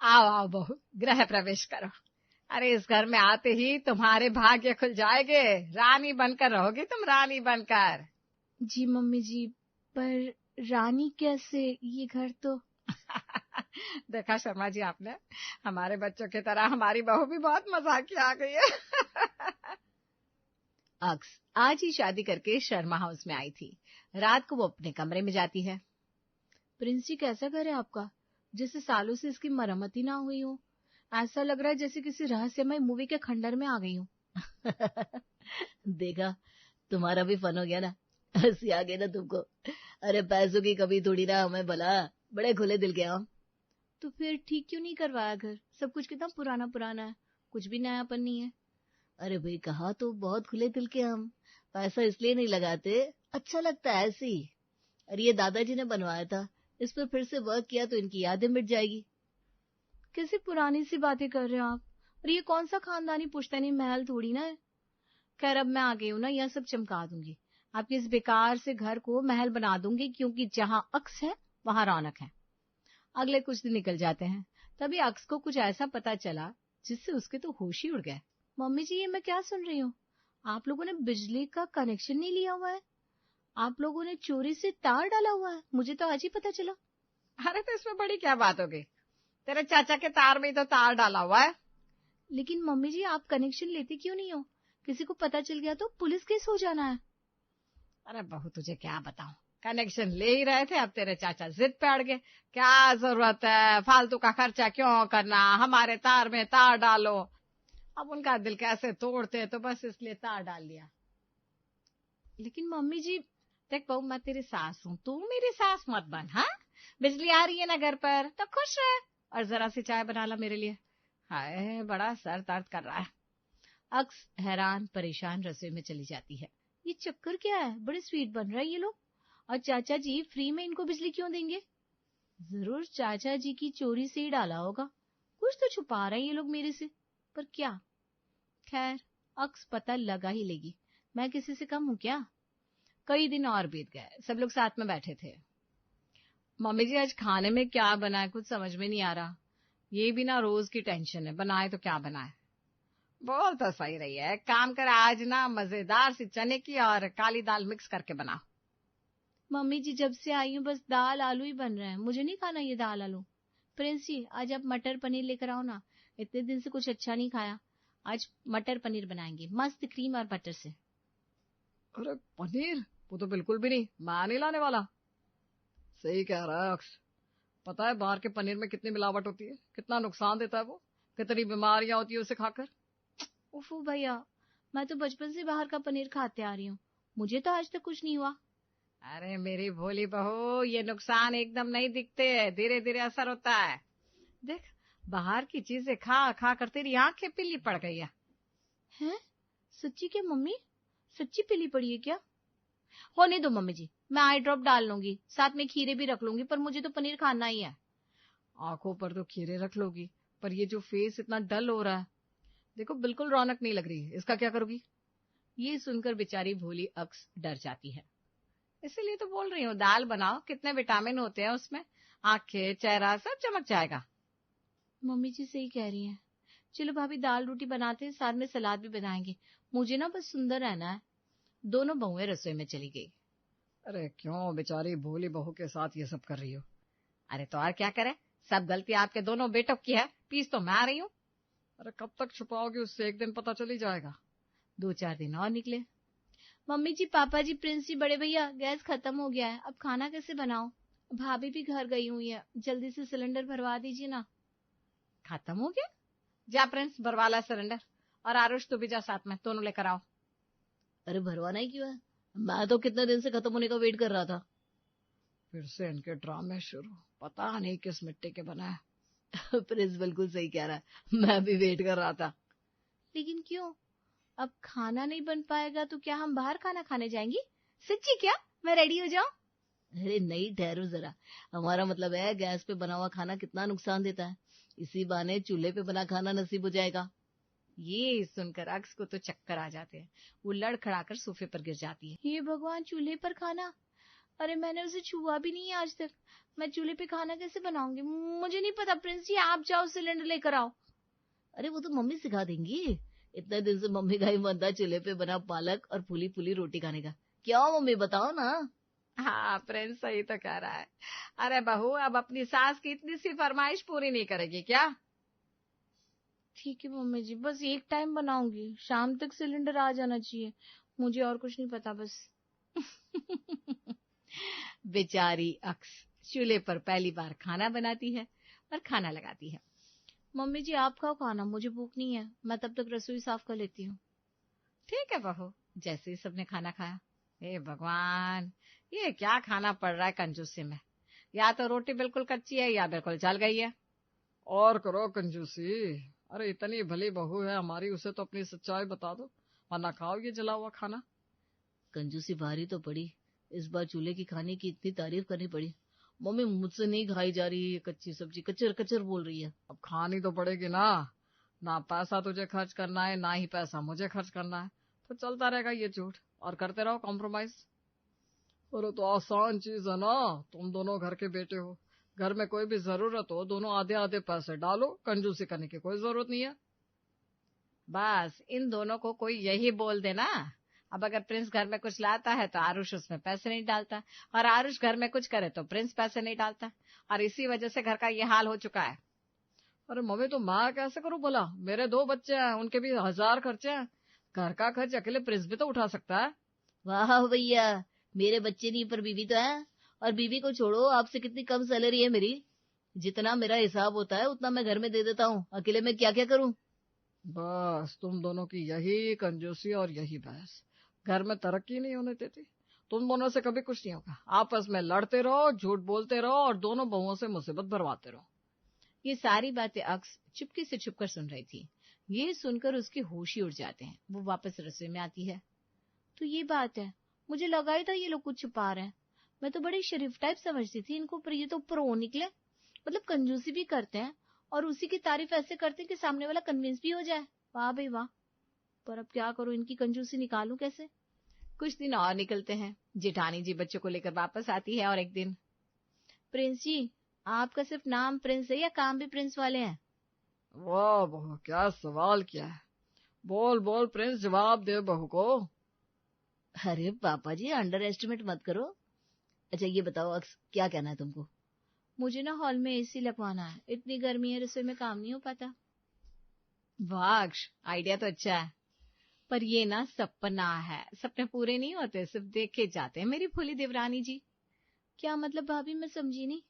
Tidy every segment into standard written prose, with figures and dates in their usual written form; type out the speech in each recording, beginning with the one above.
आओ आओ बहू, गृह प्रवेश करो। अरे इस घर में आते ही तुम्हारे भाग्य खुल जाएंगे। रानी बनकर रहोगी तुम, रानी बनकर। जी मम्मी जी, पर रानी कैसे? ये घर तो देखा शर्मा जी आपने, हमारे बच्चों की तरह हमारी बहू भी बहुत मजाकिया आ गई है। अक्स आज ही शादी करके शर्मा हाउस में आई थी। रात को वो अपने कमरे में जाती है। प्रिंस जी कैसा घर है आपका? जैसे सालों से इसकी मरम्मत ही ना हुई हो। ऐसा लग रहा है जैसे किसी रहस्यमय मूवी के खंडर में आ गई हूँ। देखा, तुम्हारा भी फन हो गया ना, हंसी आ गई ना तुमको। अरे पैसों की कभी थोड़ी ना हमें, भला बड़े खुले दिल के हम। तो फिर ठीक क्यों नहीं करवाया घर? सब कुछ कितना पुराना पुराना है, कुछ भी नयापन नहीं है। अरे भाई, कहा तो बहुत खुले दिल के हम, पैसा इसलिए नहीं लगाते, अच्छा लगता है ऐसे ही। अरे ये दादाजी ने बनवाया था, इस पर फिर से वर्क किया तो इनकी यादें मिट जाएगी। कैसी पुरानी सी बातें कर रहे हो आप? और ये कौन सा खानदानी पुश्तैनी महल थोड़ी ना है। खैर अब मैं आ गई हूँ ना, यह सब चमका दूंगी। आपके इस बेकार से घर को महल बना दूंगी, क्योंकि जहां अक्स है वहां रौनक है। अगले कुछ दिन निकल जाते हैं। तभी अक्स को कुछ ऐसा पता चला जिससे उसके तो होश ही उड़ गए। मम्मी जी, ये मैं क्या सुन रही हूँ? आप लोगों ने बिजली का कनेक्शन नहीं लिया हुआ है। आप लोगों ने चोरी से तार डाला हुआ है। मुझे तो आज ही पता चला। अरे तो इसमें बड़ी क्या बात होगी, तेरे चाचा के तार में ही तो तार डाला हुआ है। लेकिन मम्मी जी, आप कनेक्शन लेते क्यों नहीं हो? किसी को पता चल गया तो पुलिस केस हो जाना है। अरे बहू तुझे क्या बताऊं, कनेक्शन ले ही रहे थे, अब तेरे चाचा जिद पे अड़ गए। क्या जरूरत है फालतू का खर्चा क्यों करना, हमारे तार में तार डालो। अब उनका दिल कैसे तोड़ते, तो बस इसलिए तार डाल दिया। लेकिन मम्मी जी, देख बहू, मैं तेरी सास हूं, तू मेरी सास मत बन। हाँ, बिजली आ रही है ना घर पर तो खुश रहे, और जरा सी चाय बना ला मेरे लिए। हाय बड़ा सर दर्द कर रहा है। अक्स हैरान परेशान रसोई में चली जाती है। ये चक्कर क्या है? बड़े स्वीट बन रहे हैं ये लोग। और चाचा जी फ्री में इनको बिजली क्यों देंगे? जरूर चाचा जी की चोरी से ही डाला होगा। कुछ तो छुपा रहे हैं ये लोग मेरे से, पर क्या? खैर, अक्स पता लगा ही लेगी। मैं किसी से कम हूं क्या? कई दिन और बीत गए, सब लोग साथ में बैठे थे। मम्मी जी आज खाने में क्या बनाए कुछ समझ में नहीं आ रहा। ये भी ना रोज की टेंशन है, बनाए तो क्या बनाए। बोल तो सही रही है, काम कर आज ना मजेदार सी चने की और काली दाल मिक्स करके बना। मम्मी जी जब से आई हूँ बस दाल आलू ही बन रहे हैं, मुझे नहीं खाना ये दाल आलू। प्रिंस जी आज आप मटर पनीर लेकर आओ ना, इतने दिन से कुछ अच्छा नहीं खाया। आज मटर पनीर बनाएंगे, मस्त क्रीम और बटर से। अरे पनीर, वो तो बिल्कुल भी नहीं, मैं नहीं लाने वाला। सही कह रहा है अक्स, पता है बाहर के पनीर में कितनी मिलावट होती है, कितना नुकसान देता है वो, कितनी बीमारियां होती है उसे खाकर। उफू भैया, मैं तो बचपन से बाहर का पनीर खाते आ रही हूँ, मुझे तो आज तक कुछ नहीं हुआ। अरे मेरी भोली बहू, ये नुकसान एकदम नहीं दिखते, धीरे धीरे असर होता है। देख, बाहर की चीजें खा खा कर तेरी आंखें पीली पड़ गई है। हैं? सच्ची क्या मम्मी? सच्ची पीली पड़ी है क्या? होने दो मम्मी जी, मैं आई ड्रॉप डाल लूंगी, साथ में खीरे भी रख लूंगी, पर मुझे तो पनीर खाना ही है। आंखों पर तो खीरे रख लोगी, पर ये जो फेस इतना डल हो रहा है, देखो बिल्कुल रौनक नहीं लग रही है, इसका क्या करोगी? ये सुनकर बेचारी भोली अक्स डर जाती है। इसीलिए तो बोल रही हूँ दाल बनाओ, कितने विटामिन होते हैं उसमें, आंखें चेहरा सब चमक जाएगा। मम्मी जी सही कह रही हैं। चलो भाभी दाल रोटी बनाते हैं, साथ में सलाद भी बनाएंगे। मुझे ना बस सुंदर रहना है। दोनों बहुएं रसोई में चली गई। अरे क्यों बेचारी भोली बहू के साथ ये सब कर रही हो? अरे तो और क्या करे, सब गलती आपके दोनों बेटों की है, पीस तो मैं आ रही हूँ। अरे कब तक छुपाओगे उससे, एक दिन पता चल ही जाएगा। 2-4 दिन और निकले। मम्मी जी, पापा जी, प्रिंस जी, बड़े भैया, गैस खत्म हो गया है, अब खाना कैसे बनाओ? भाभी भी घर गई हुई है, जल्दी से सिलेंडर भरवा दीजिए ना। खत्म हो गया? जा प्रिंस भरवा ला सिलेंडर, और आरुष तू भी जा साथ में, दोनों लेकर आओ। अरे भरवाना ही क्यों है, मैं तो कितने दिन से खत्म होने का वेट कर रहा था। फिर से इनके ड्रामे शुरू, पता नहीं किस मिट्टी के बना है। प्रिंस बिल्कुल सही कह रहा है, मैं भी वेट कर रहा था। लेकिन क्यों? अब खाना नहीं बन पाएगा तो क्या हम बाहर खाना खाने जाएंगी? सच्ची क्या? मैं रेडी हो जाऊं? अरे नहीं, ठहरो जरा, हमारा मतलब है गैस पे बना हुआ खाना कितना नुकसान देता है, इसी बहाने चूल्हे पे बना खाना नसीब हो जाएगा। ये सुनकर अक्स को तो चक्कर आ जाते हैं, वो लड़खड़ाकर सोफे पर गिर जाती है। हे भगवान, चूल्हे पर खाना? अरे मैंने उसे छुआ भी नहीं है आज तक। मैं चूल्हे पे खाना कैसे बनाऊंगी? मुझे नहीं पता। प्रिंस जी आप जाओ सिलेंडर लेकर आओ। अरे वो तो मम्मी सिखा देंगी। इतने दिन से मम्मी का ही मन था चूल्हे पे बना पालक और फूली फूली रोटी खाने का। क्या मम्मी बताओ ना। हाँ प्रिंस सही तो कह रहा है। अरे बहू अब अपनी सास की इतनी सी फरमाइश पूरी नहीं करेगी क्या? ठीक है मम्मी जी, बस एक टाइम बनाऊंगी, शाम तक सिलेंडर आ जाना चाहिए। मुझे और कुछ नहीं पता बस। बेचारी अक्स चूल्हे पर पहली बार खाना बनाती है और खाना लगाती है। मम्मी जी आप खाओ खाना, मुझे भूख नहीं है, मैं तब तक रसोई साफ कर लेती हूँ। ठीक है बहू। जैसे ही सबने खाना खाया, हे भगवान ये क्या खाना पड़ रहा है कंजूसी में। या तो रोटी बिल्कुल कच्ची है या बिल्कुल जल गई है। और करो कंजूसी। अरे इतनी भली बहू है हमारी, उसे तो अपनी सच्चाई बता दो वरना खाओ ये जला हुआ खाना। कंजूसी भारी तो पड़ी। इस बार चूल्हे की खाने की इतनी तारीफ करनी पड़ी। मम्मी मुझसे नहीं खाई जा रही है कच्ची सब्जी, कचर कचर बोल रही है। अब खानी तो पड़ेगी ना। ना पैसा तुझे खर्च करना है ना ही पैसा मुझे खर्च करना है, तो चलता रहेगा ये झूठ और करते रहो कॉम्प्रोमाइज। अरे तो आसान चीज है ना, तुम दोनों घर के बेटे हो, घर में कोई भी जरूरत हो दोनों आधे आधे पैसे डालो, कंजूसी करने की कोई जरूरत नहीं है। बस इन दोनों को कोई यही बोल देना। अब अगर प्रिंस घर में कुछ लाता है तो आरुष उसमें पैसे नहीं डालता, और आरुष घर में कुछ करे तो प्रिंस पैसे नहीं डालता, और इसी वजह से घर का ये हाल हो चुका है। अरे मम्मी तो मैं कैसे करूं भला, मेरे 2 बच्चे हैं, उनके भी 1000 खर्चे हैं, घर का खर्च अकेले प्रिंस भी तो उठा सकता है। वाह भैया, मेरे बच्चे नहीं पर बीवी तो है। और बीवी को छोड़ो, आपसे कितनी कम सैलरी है मेरी। जितना मेरा हिसाब होता है उतना मैं घर में दे देता हूँ, अकेले मैं क्या क्या करूँ। बस तुम दोनों की यही कंजूसी और यही बहस घर में तरक्की नहीं होने देती। तुम दोनों से कभी कुछ नहीं होगा, आपस में लड़ते रहो, झूठ बोलते रहो और दोनों बहुओं से मुसीबत भरवाते रहो। ये सारी बातें अक्स चुपके से छुपकर सुन रही थी। ये सुनकर उसके होश ही उड़ जाते हैं। वो वापस रसोई में आती है। तो ये बात है, मुझे लगा ही था ये लोग कुछ छुपा रहे हैं। मैं तो बड़ी शरीफ टाइप समझती थी इनको, पर ये तो प्रो निकले। मतलब कंजूसी भी करते हैं और उसी की तारीफ ऐसे करते हैं कि सामने वाला कन्विंस भी हो जाए। वाह भाई वाह। पर अब क्या करूं, इनकी कंजूसी निकालूं कैसे? कुछ दिन और निकलते हैं। जेठानी जी बच्चों को लेकर वापस आती है और एक दिन, प्रिंस जी आपका सिर्फ नाम प्रिंस है या काम भी प्रिंस वाले हैं? वाह बहू क्या सवाल किया है, बोल बोल प्रिंस जवाब दे बहू को। अरे पापा जी अंडर एस्टिमेट मत करो। अच्छा ये बताओ अक्स, क्या कहना है तुमको? मुझे ना हॉल में एसी लगवाना है, इतनी गर्मी है रसोई में काम नहीं हो पाता। वाह अक्ष, आइडिया तो अच्छा है, पर ये ना सपना है, सपने पूरे नहीं होते, सिर्फ देखे जाते हैं मेरी फूली देवरानी जी। क्या मतलब भाभी, मैं समझी नहीं।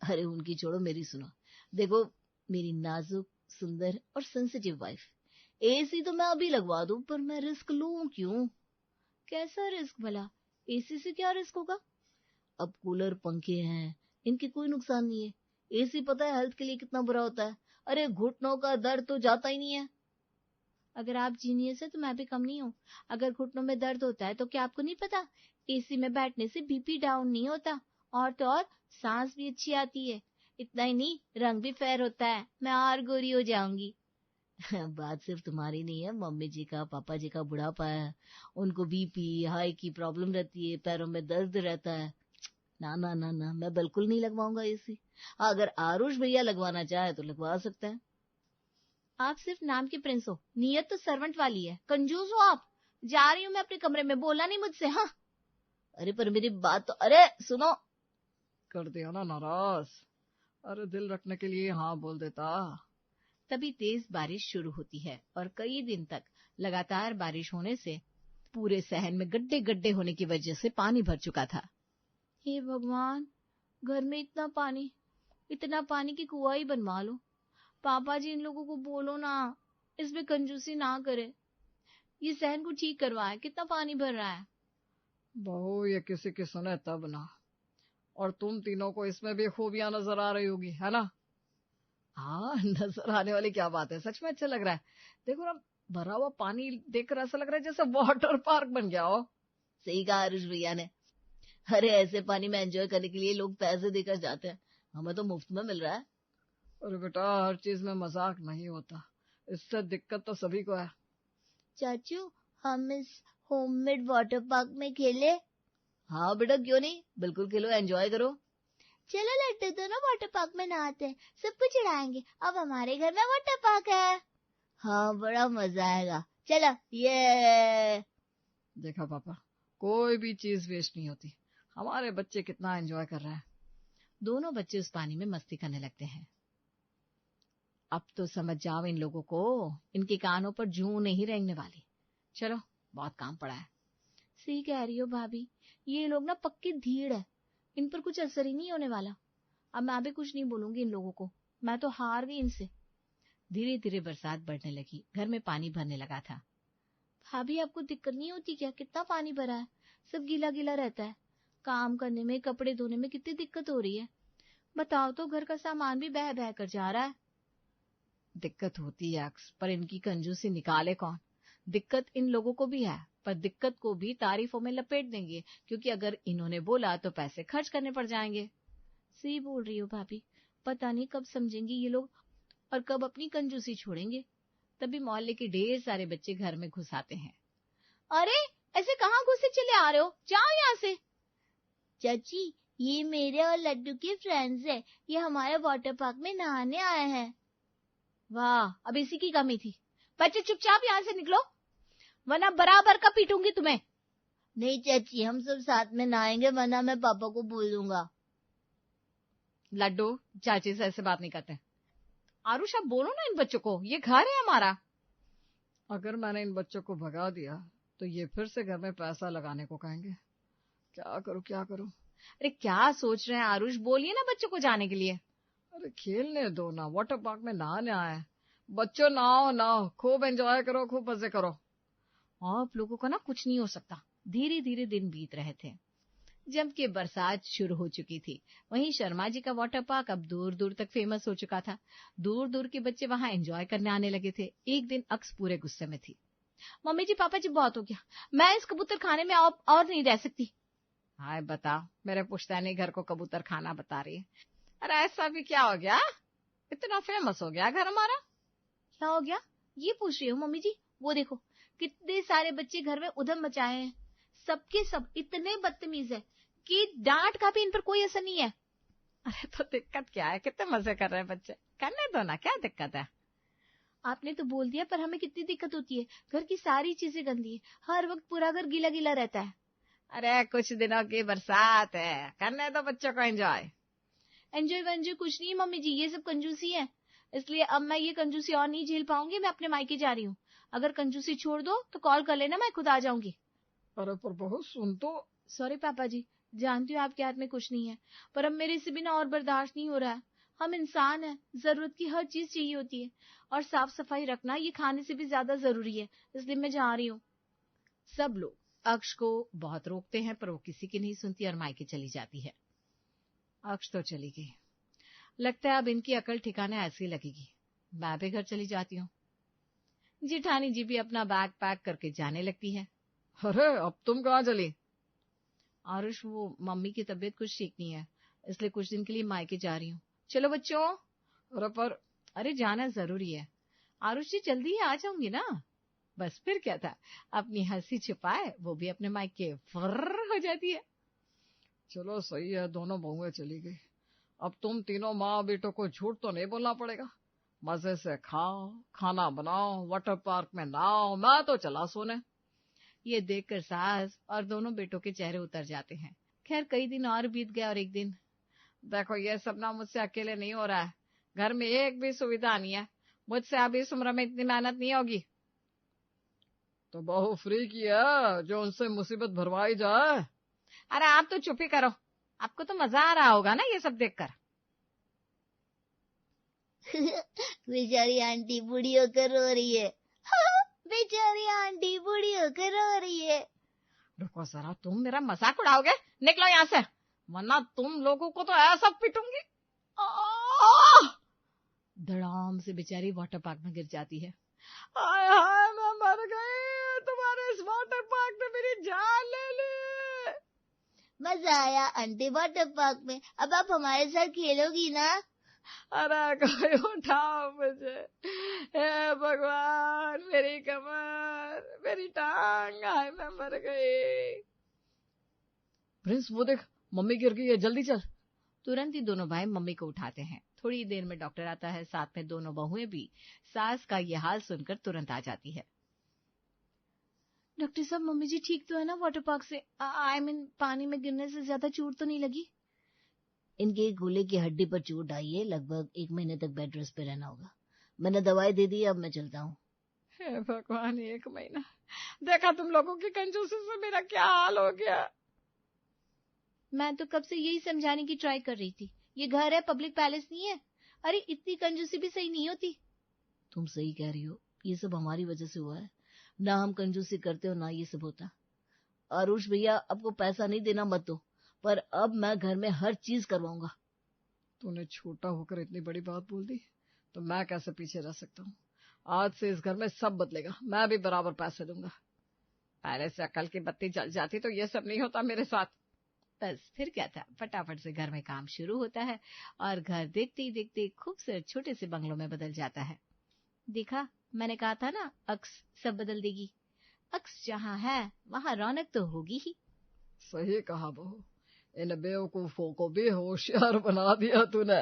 अरे उनकी छोड़ो, मेरी सुनो। देखो मेरी नाजुक सुंदर और सेंसिटिव वाइफ, एसी तो मैं अभी लगवा दूं, पर मैं रिस्क लूं क्यों? कैसा रिस्क भला? एसी से क्या रिस्क होगा? अब कूलर पंखे हैं, इनके कोई नुकसान नहीं है। एसी पता है हेल्थ के लिए कितना बुरा होता है। अरे घुटनों का दर्द तो जाता ही नहीं है। अगर आप जीनियस है तो मैं भी कम नहीं हूँ। अगर घुटनों में दर्द होता है तो क्या आपको नहीं पता, एसी में बैठने से बीपी डाउन नहीं होता, और तो और सांस भी अच्छी आती है। इतना ही नहीं, रंग भी फेयर होता है, मैं और गोरी हो जाऊंगी। बात सिर्फ तुम्हारी नहीं है, मम्मी जी का पापा जी का बुढ़ापा है, उनको बीपी हाई की प्रॉब्लम रहती है, पैरों में दर्द रहता है। ना ना ना ना, मैं बिल्कुल नहीं लगवाऊंगा एसी। अगर आरुष भैया लगवाना चाहे तो लगवा सकते हैं। आप सिर्फ नाम के प्रिंस हो, नीयत तो सर्वेंट वाली है। कंजूस हो आप। जा रही हूँ मैं अपने कमरे में, बोला नहीं मुझसे। हाँ अरे पर मेरी बात तो, अरे सुनो। कर दिया ना नाराज, अरे दिल रखने के लिए हाँ बोल देता। तभी तेज बारिश शुरू होती है और कई दिन तक लगातार बारिश होने से पूरे शहर में गड्ढे गड्ढे होने की वजह से पानी भर चुका था। हे भगवान, घर में इतना पानी की कुआं ही बनवा लो। पापा जी इन लोगों को बोलो ना, इसमें कंजूसी ना करे, ये सहन को ठीक करवाए। कितना पानी भर रहा है। बहू ये किसी की सुने तब ना, और तुम तीनों को इसमें भी खूबियां नजर आ रही होगी है ना? हाँ नजर आने वाली क्या बात है, सच में अच्छा लग रहा है। देखो ना, भरा हुआ पानी देखकर ऐसा लग रहा है जैसे वाटर पार्क बन गया हो। सही कहा आरुष भैया ने। अरे ऐसे पानी में एंजॉय करने के लिए लोग पैसे देकर जाते हैं, हमें तो मुफ्त में मिल रहा है। अरे बेटा हर चीज में मजाक नहीं होता, इससे दिक्कत तो सभी को है। चाचू हम इस होममेड वाटर पार्क में खेले? हाँ बेटा, क्यों नहीं, बिल्कुल खेलो, एंजॉय करो। चलो लड्डू, दोनों वाटर पार्क में नहाते हैं, सबको चिढ़ाएंगे। अब हमारे घर में वाटर पार्क है। हाँ, बड़ा मजा आएगा, चलो। ये देखा पापा, कोई भी चीज वेस्ट नहीं होती। हमारे बच्चे कितना एंजॉय कर रहे हैं। दोनों बच्चे उस पानी में मस्ती करने लगते हैं। अब तो समझ जाओ इन लोगों को, इनके कानों पर जूं नहीं रेंगने वाली। चलो, बहुत काम पड़ा है। सही कह रही हो भाभी, ये लोग ना पक्की धीड़ है, इन पर कुछ असर ही नहीं होने वाला। अब मैं भी कुछ नहीं बोलूंगी इन लोगों को, मैं तो हार गई इनसे। धीरे धीरे बरसात बढ़ने लगी, घर में पानी भरने लगा था। भाभी आपको दिक्कत नहीं होती क्या? कितना पानी भरा है, सब गीला गीला रहता है। काम करने में, कपड़े धोने में कितनी दिक्कत हो रही है। बताओ तो, घर का सामान भी बह बह कर जा रहा है। दिक्कत होती है अक्स, पर इनकी कंजूसी निकाले कौन। दिक्कत इन लोगों को भी है, पर दिक्कत को भी तारीफों में लपेट देंगे, क्योंकि अगर इन्होंने बोला तो पैसे खर्च करने पड़ जाएंगे। सही बोल रही हो भाभी, पता नहीं कब समझेंगे ये लोग और कब अपनी कंजूसी छोड़ेंगे। तभी मोहल्ले के ढेर सारे बच्चे घर में घुस आते हैं। अरे ऐसे कहाँ घुसे चले आ रहे हो, जाओ यहाँ से। चाची, ये मेरे और लड्डू के फ्रेंड्स है, ये हमारे वाटर पार्क में नहाने आए हैं। वाह, अब इसी की कमी थी। बच्चे चुपचाप यहाँ से निकलो, वरना बराबर का पीटूंगी तुम्हें। नहीं चाची, हम सब साथ में नहाएंगे, वरना मैं पापा को बोल दूंगा। लड्डू, चाची से ऐसे बात नहीं करते। आरुष, आप बोलो ना इन बच्चों को, ये घर है हमारा। अगर मैंने इन बच्चों को भगा दिया तो ये फिर से घर में पैसा लगाने को कहेंगे। क्या करूं क्या करूं। अरे क्या सोच रहे हैं आरुष, बोलिए ना बच्चों को जाने के लिए। अरे खेलने दो ना, वाटर पार्क में नहाने आए। बच्चों नहाओ नहाओ, खूब एंजॉय करो, खूब मजे करो। आप लोगों को ना कुछ नहीं हो सकता। धीरे धीरे दिन बीत रहे थे। जब कि बरसात शुरू हो चुकी थी, वहीं शर्मा जी का वाटर पार्क अब दूर दूर तक फेमस हो चुका था। दूर दूर के बच्चे वहां एंजॉय करने आने लगे थे। एक दिन अक्स पूरे गुस्से में थी। मम्मी जी, पापा जी, बहुत हो गया, मैं इस कबूतर खाने में और नहीं रह सकती। हाय बता, मेरे पुश्तैनी घर को कबूतर खाना बता रही है। अरे ऐसा भी क्या हो गया, इतना फेमस हो गया घर हमारा। क्या हो गया ये पूछ रही हो मम्मी जी? वो देखो, कितने सारे बच्चे घर में उधम मचाए हैं। सबके सब इतने बदतमीज है कि डांट का भी इन पर कोई असर नहीं है। अरे तो दिक्कत क्या है, कितने मजे कर रहे हैं बच्चे, करने दो ना, क्या दिक्कत है। आपने तो बोल दिया, पर हमें कितनी दिक्कत होती है। घर की सारी चीजें गंदी है, हर वक्त पूरा घर गीला गीला रहता है। अरे कुछ दिनों की बरसात है, करने दो बच्चों को एंजॉय। एंजॉय वेंजॉय कुछ नहीं मम्मी जी, ये सब कंजूसी है। इसलिए अब मैं ये कंजूसी और नहीं झेल पाऊंगी, मैं अपने मायके जा रही हूँ। अगर कंजूसी छोड़ दो तो कॉल कर लेना, मैं खुद आ जाऊंगी। अरे पर बहुत सुन तो। सॉरी पापा जी, जानती हूँ आपके हाथ में कुछ नहीं है, पर अब मेरे से बिना और बर्दाश्त नहीं हो रहा है। हम इंसान हैं, जरूरत की हर चीज चाहिए होती है, और साफ सफाई रखना ये खाने से भी ज्यादा जरूरी है। इसलिए मैं जा रही हूँ। सब लोग अक्ष को बहुत रोकते हैं, पर वो किसी की नहीं सुनती और मायके चली जाती है। अक्ष तो चली गई। लगता है अब इनकी अकल ठिकाने ऐसी लगेगी। मैं भी घर चली जाती हूँ। जिठानी जी भी अपना बैग पैक करके जाने लगती है। अरे अब तुम कहाँ चली? आरुष, वो मम्मी की तबीयत कुछ ठीक नहीं है, इसलिए कुछ दिन के लिए मायके जा रही हूँ। चलो बच्चों। अरे जाना जरूरी है। आरुष जी, जल्दी ही आ जाऊंगी ना। बस फिर क्या था, अपनी हंसी छुपाए वो भी अपने मायके फर्र हो जाती है। चलो सही है, दोनों बहुएं चली गई। अब तुम तीनों माँ बेटों को झूठ तो नहीं बोलना पड़ेगा। मजे से खाओ, खाना बनाओ, वाटर पार्क में नहाओ, मैं तो चला सोने। ये देखकर सास और दोनों बेटों के चेहरे उतर जाते हैं। खैर कई दिन और बीत गए और एक दिन, देखो ये सब ना मुझसे अकेले नहीं हो रहा है। घर में एक भी सुविधा नहीं है। मुझसे अभी इस उम्र में इतनी मेहनत नहीं होगी। तो बहू फ्री की है, जो उनसे मुसीबत भरवाई जाए। अरे आप तो चुप ही करो, आपको तो मजा आ रहा होगा ना ये सब देखकर। बेचारी आंटी बूढ़ी होकर रो रही है। बेचारी आंटी बूढ़ी होकर रो रही है। रुको जरा, तुम मेरा मजाक उड़ाओगे? निकलो यहाँ से, वरना तुम लोगों को तो ऐसा पिटूंगी। धड़ाम से बेचारी वाटर पार्क में गिर जाती है। हाय हाय, मैं मर गई, तुम्हारे इस वाटर पार्क ने मेरी जान ले ली। मजा आया आंटी वाटर पार्क में, अब आप हमारे साथ खेलोगी ना? अरे कोई उठाओ मुझे, हे भगवान, मेरी कमर, मेरी टांग, हाय मैं मर गई। प्रिंस वो देख, मम्मी गिर गई है, जल्दी चल। तुरंत ही दोनों भाई मम्मी को उठाते हैं। थोड़ी देर में डॉक्टर आता है, साथ में दोनों बहुएं भी। सास का ये हाल सुनकर तुरंत आ जाती है। डॉक्टर साहब, मम्मी जी ठीक तो है ना? वाटर पार्क से आई मीन पानी में गिरने से ज्यादा चोट तो नहीं लगी? इनके गूले की हड्डी पर चोट आई है, लगभग 1 महीने तक बेड रेस्ट पे रहना होगा। मैंने दवाई दे दी, अब मैं चलता हूँ। हे भगवान, 1 महीना। देखा तुम लोगों की कंजूसी से मेरा क्या हाल हो गया। मैं तो कब से यही समझाने की ट्राई कर रही थी, ये घर है, पब्लिक पैलेस नहीं है। अरे इतनी कंजूसी भी सही नहीं होती। तुम सही कह रही हो, ये सब हमारी वजह से हुआ है। ना हम कंजूसी करते हो ना ये सब होता। आरुष भैया, आपको पैसा नहीं देना मत दो, पर अब मैं घर में हर चीज करवाऊंगा। तूने छोटा होकर इतनी बड़ी बात बोल दी, तो मैं कैसे पीछे रह सकता हूँ। आज से इस घर में सब बदलेगा, मैं भी बराबर पैसे दूंगा। पहले से अकल की बत्ती जल जाती तो ये सब नहीं होता मेरे साथ। बस फिर क्या था, फटाफट से घर में काम शुरू होता है और घर देखते ही देखते खूबसूरत छोटे से बंगलों में बदल जाता है। देखा, मैंने कहा था ना, अक्स सब बदल देगी। अक्स जहाँ है वहाँ रौनक तो होगी ही। सही कहा बहू, इन बेवकूफों को भी होशियार बना दिया तूने।